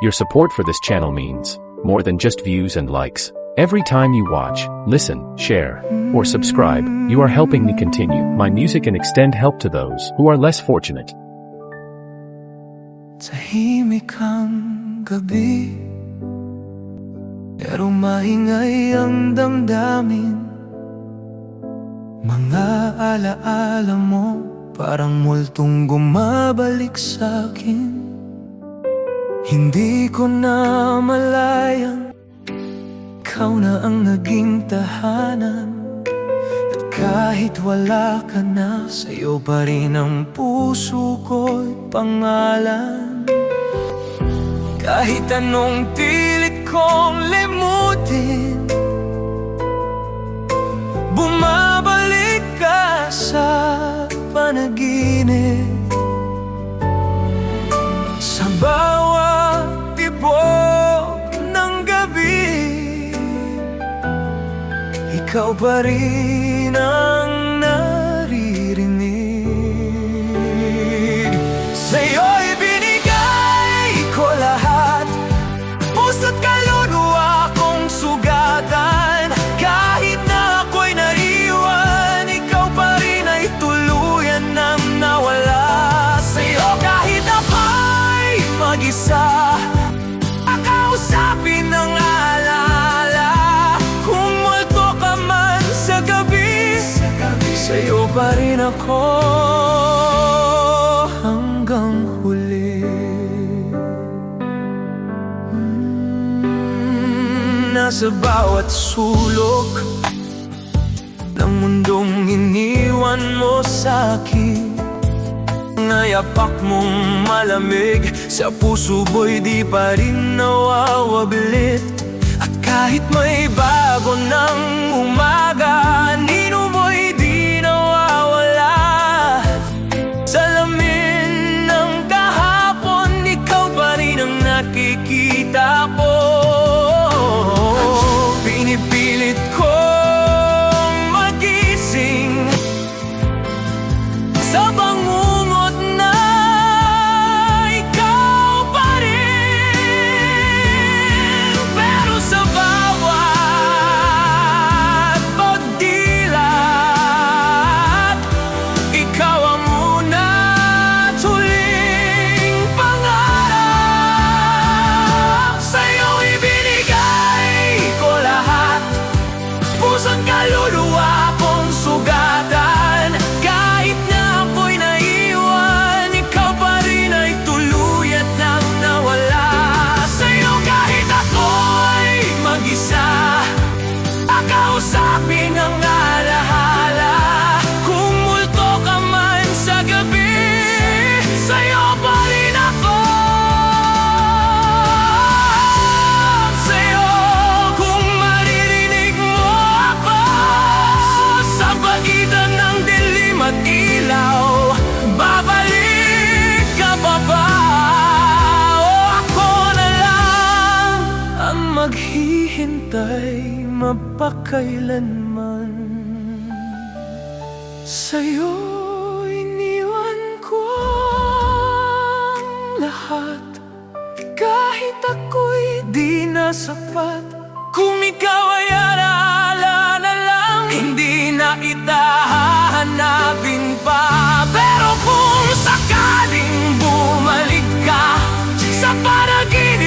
Your support for this channel means more than just views and likes. Every time you watch, listen, share, or subscribe, you are helping me continue my music and extend help to those who are less fortunate. Tahimik ang gabi, pero maingay ang damdamin. Mga alaala mo parang multong gumabalik sa'kin. Hindi ko na malayang ikaw na ang naging tahanan. At kahit wala ka na, sa'yo pa rin ang puso ko'y pangalan. Kahit anong pilit kong limutin, bumabalik ka sa panaginip. Sa bawat tibok ng gabi, ikaw pa rin ang naririnig. Sa'yo'y binigay ko lahat, puso't kaluluwa kong sugatan. Kahit na ako'y naiwan, ikaw pa rin ay tuluyan nang nawala. Sa'yo kahit ako'y mag-isa, kakausapin ng alaala. Kung multo ka man sa gabi, sa'yo pa rin ako hanggang huli. Nasa bawat sulok ng mundong iniwan mo sa'kin, ngayapak mong malamig sa puso mo'y di pa rin nawawaglit. At kahit may bago ng umaga, anino mo'y di nawawala. Sa lamin ng kahapon, ikaw pa rin ang nakikita ko. Pinipilit kong magising sa bangungot na ikaw pa rin. Pero sa bawat pagdilat, ikaw ang una at huling pangarap. Sa'yo ibinigay ko lahat, puso't kaluluwa kong sugatan. Kahit na ako'y naiwan, ikaw pa rin ay tuluyan nang nawala. Sa'yo kahit ako'y mag-isa, kakausapin ang alaala. Kung multo ka man sa gabi, sa'yo pa rin ako. Sa'yo kung maririnig mo ako, sa pagitan ng dilim at ilaw, babalik ka pa ba? O ako na lang ang maghihintay mapakailanman. Sa'yo iniwan ko ang lahat, kahit ako'y di na sapat. Kung ikaw ay alaala na lang, hindi na kita hahanapin pa. Pero kung sakaling bumalik ka sa panaginip